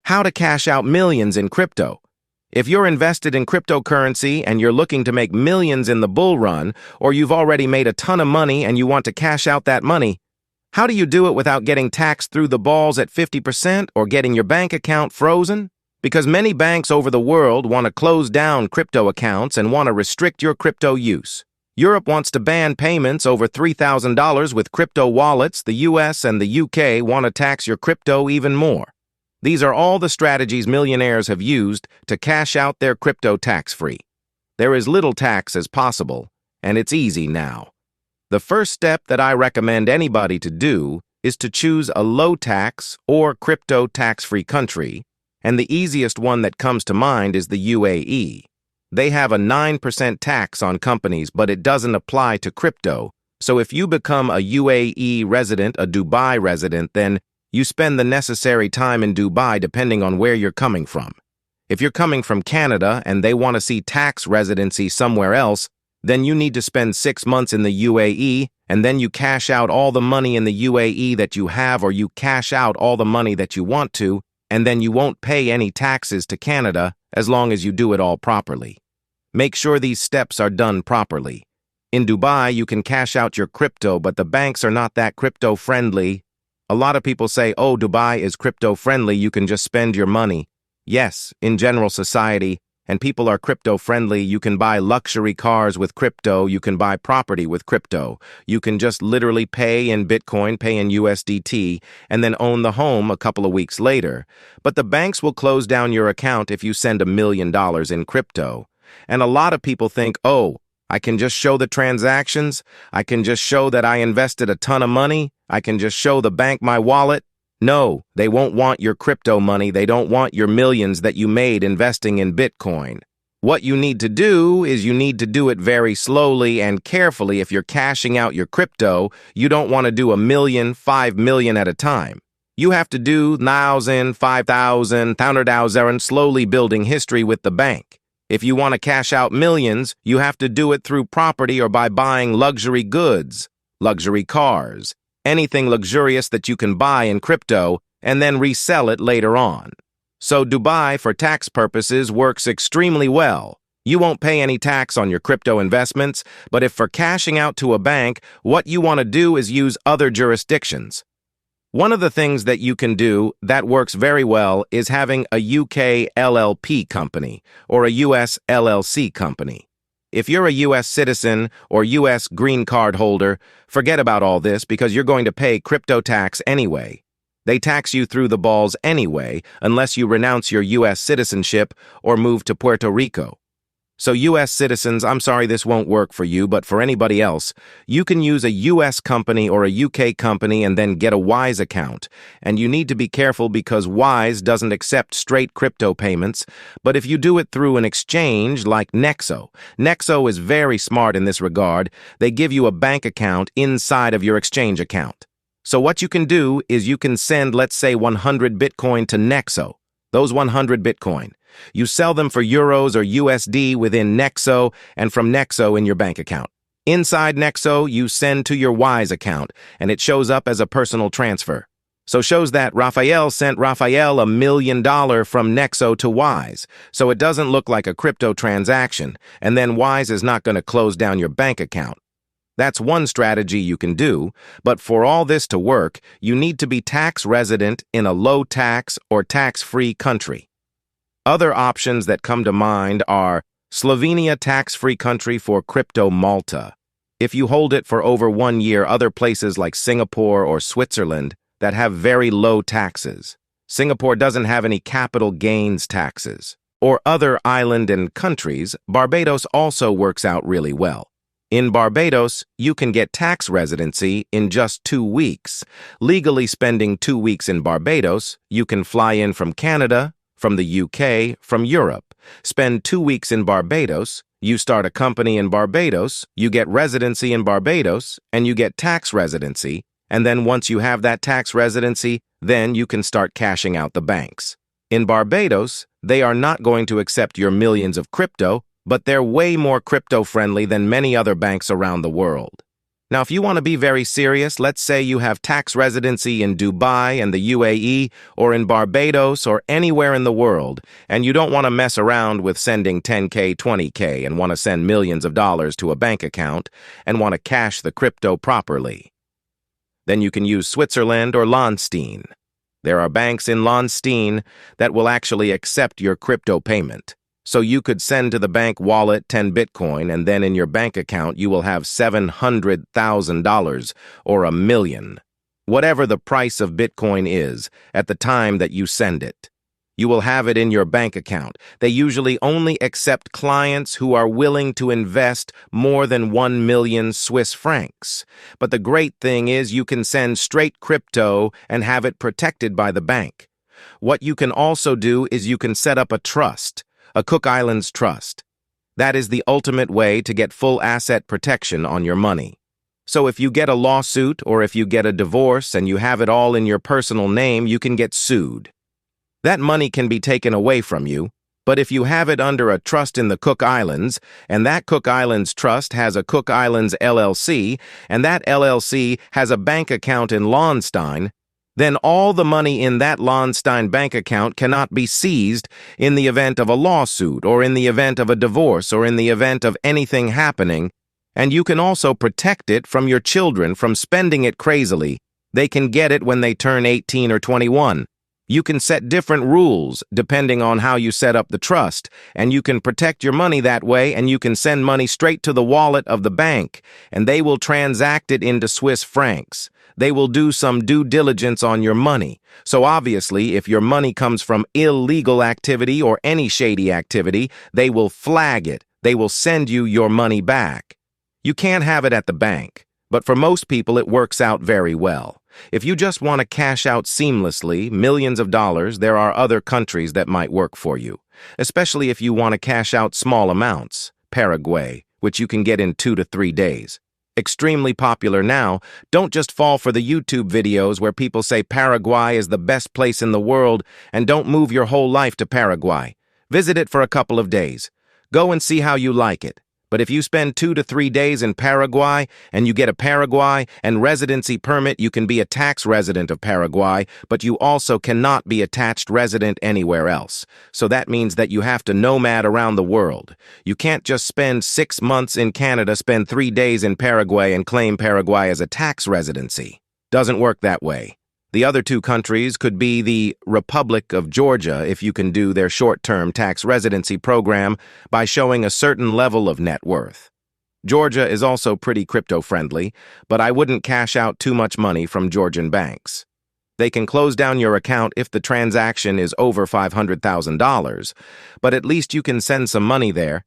How to cash out millions in crypto. If you're invested in cryptocurrency and you're looking to make millions in the bull run, or you've already made a ton of money and you want to cash out that money, how do you do it without getting taxed through the balls at 50% or getting your bank account frozen? Because many banks over the world want to close down crypto accounts and want to restrict your crypto use. Europe wants to ban payments over $3,000 with crypto wallets. The US and the UK want to tax your crypto even more. These are all the strategies millionaires have used to cash out their crypto tax-free. There is little tax as possible, and it's easy now. The first step that I recommend anybody to do is to choose a low-tax or crypto tax-free country, and the easiest one that comes to mind is the UAE. They have a 9% tax on companies, but it doesn't apply to crypto. So if you become a UAE resident, a Dubai resident, then you spend the necessary time in Dubai depending on where you're coming from. If you're coming from Canada and they want to see tax residency somewhere else, then you need to spend 6 months in the UAE, and then you cash out all the money in the UAE that you have, or you cash out all the money that you want to, and then you won't pay any taxes to Canada as long as you do it all properly. Make sure these steps are done properly. In Dubai, you can cash out your crypto, but the banks are not that crypto-friendly. A lot of people say, oh, Dubai is crypto-friendly, you can just spend your money. Yes, in general society, and people are crypto-friendly, you can buy luxury cars with crypto, you can buy property with crypto, you can just literally pay in Bitcoin, pay in USDT, and then own the home a couple of weeks later. But the banks will close down your account if you send $1 million in crypto. And a lot of people think, oh, I can just show the transactions, I can just show that I invested a ton of money, I can just show the bank my wallet. No, they won't want your crypto money, they don't want your millions that you made investing in Bitcoin. What you need to do is you need to do it very slowly and carefully. If you're cashing out your crypto, you don't want to do 1 million, 5 million at a time. You have to do 1,000, 5,000, 100,000, slowly building history with the bank. If you want to cash out millions, you have to do it through property or by buying luxury goods, luxury cars, anything luxurious that you can buy in crypto and then resell it later on. So Dubai, for tax purposes, works extremely well. You won't pay any tax on your crypto investments, but if for cashing out to a bank, what you want to do is use other jurisdictions. One of the things that you can do that works very well is having a UK LLP company or a US LLC company. If you're a US citizen or US green card holder, forget about all this because you're going to pay crypto tax anyway. They tax you through the balls anyway unless you renounce your US citizenship or move to Puerto Rico. So US citizens, I'm sorry this won't work for you, but for anybody else, you can use a US company or a UK company and then get a Wise account. And you need to be careful because Wise doesn't accept straight crypto payments, but if you do it through an exchange like Nexo is very smart in this regard. They give you a bank account inside of your exchange account. So what you can do is you can send, let's say, 100 Bitcoin to Nexo. Those 100 Bitcoin. You sell them for euros or USD within Nexo and from Nexo in your bank account. Inside Nexo, you send to your Wise account, and it shows up as a personal transfer. So shows that Raphael sent Raphael $1 million from Nexo to Wise, so it doesn't look like a crypto transaction, and then Wise is not going to close down your bank account. That's one strategy you can do, but for all this to work, you need to be tax resident in a low-tax or tax-free country. Other options that come to mind are Slovenia tax-free country for crypto Malta. If you hold it for over 1 year, other places like Singapore or Switzerland that have very low taxes. Singapore doesn't have any capital gains taxes. Or other island and countries, Barbados also works out really well. In Barbados, you can get tax residency in just 2 weeks. Legally spending 2 weeks in Barbados, you can fly in from Canada, from the UK, from Europe. Spend 2 weeks in Barbados, you start a company in Barbados, you get residency in Barbados, and you get tax residency, and then once you have that tax residency, then you can start cashing out the banks. In Barbados, they are not going to accept your millions of crypto, but they're way more crypto-friendly than many other banks around the world. Now, if you want to be very serious, let's say you have tax residency in Dubai and the UAE, or in Barbados, or anywhere in the world, and you don't want to mess around with sending 10K, 20K, and want to send millions of dollars to a bank account, and want to cash the crypto properly. Then you can use Switzerland or Liechtenstein. There are banks in Liechtenstein that will actually accept your crypto payment. So you could send to the bank wallet 10 Bitcoin, and then in your bank account you will have $700,000 or $1 million, whatever the price of Bitcoin is at the time that you send it. You will have it in your bank account. They usually only accept clients who are willing to invest more than 1 million Swiss francs. But the great thing is you can send straight crypto and have it protected by the bank. What you can also do is you can set up a trust. A Cook Islands trust. That is the ultimate way to get full asset protection on your money. So if you get a lawsuit or if you get a divorce and you have it all in your personal name, you can get sued. That money can be taken away from you, but if you have it under a trust in the Cook Islands, and that Cook Islands trust has a Cook Islands LLC, and that LLC has a bank account in Liechtenstein, then all the money in that Liechtenstein bank account cannot be seized in the event of a lawsuit or in the event of a divorce or in the event of anything happening, and you can also protect it from your children from spending it crazily. They can get it when they turn 18 or 21. You can set different rules depending on how you set up the trust, and you can protect your money that way, and you can send money straight to the wallet of the bank, and they will transact it into Swiss francs. They will do some due diligence on your money. So obviously, if your money comes from illegal activity or any shady activity, they will flag it. They will send you your money back. You can't have it at the bank, but for most people it works out very well. If you just want to cash out seamlessly millions of dollars, there are other countries that might work for you, especially if you want to cash out small amounts. Paraguay, which you can get in 2 to 3 days. Extremely popular now. Don't just fall for the YouTube videos where people say Paraguay is the best place in the world, and don't move your whole life to Paraguay. Visit it for a couple of days. Go and see how you like it. But if you spend 2 to 3 days in Paraguay and you get a Paraguay and residency permit, you can be a tax resident of Paraguay, but you also cannot be a taxed resident anywhere else. So that means that you have to nomad around the world. You can't just spend 6 months in Canada, spend 3 days in Paraguay, and claim Paraguay as a tax residency. Doesn't work that way. The other 2 countries could be the Republic of Georgia if you can do their short-term tax residency program by showing a certain level of net worth. Georgia is also pretty crypto-friendly, but I wouldn't cash out too much money from Georgian banks. They can close down your account if the transaction is over $500,000, but at least you can send some money there.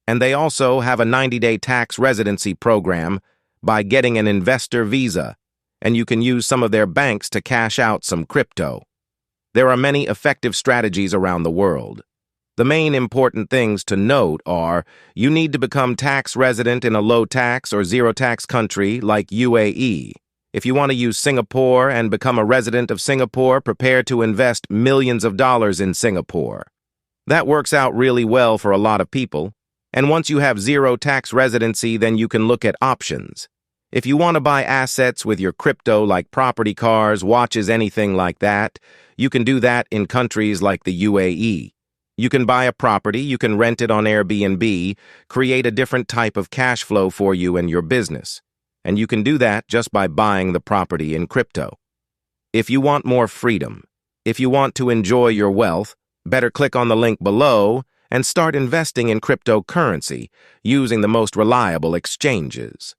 And they also have a 90-day tax residency program by getting an investor visa, and you can use some of their banks to cash out some crypto. There are many effective strategies around the world. The main important things to note are you need to become tax resident in a low-tax or zero-tax country like UAE. If you want to use Singapore and become a resident of Singapore, prepare to invest millions of dollars in Singapore. That works out really well for a lot of people. And once you have zero-tax residency, then you can look at options. If you want to buy assets with your crypto like property, cars, watches, anything like that, you can do that in countries like the UAE. You can buy a property, you can rent it on Airbnb, create a different type of cash flow for you and your business. And you can do that just by buying the property in crypto. If you want more freedom, if you want to enjoy your wealth, better click on the link below and start investing in cryptocurrency using the most reliable exchanges.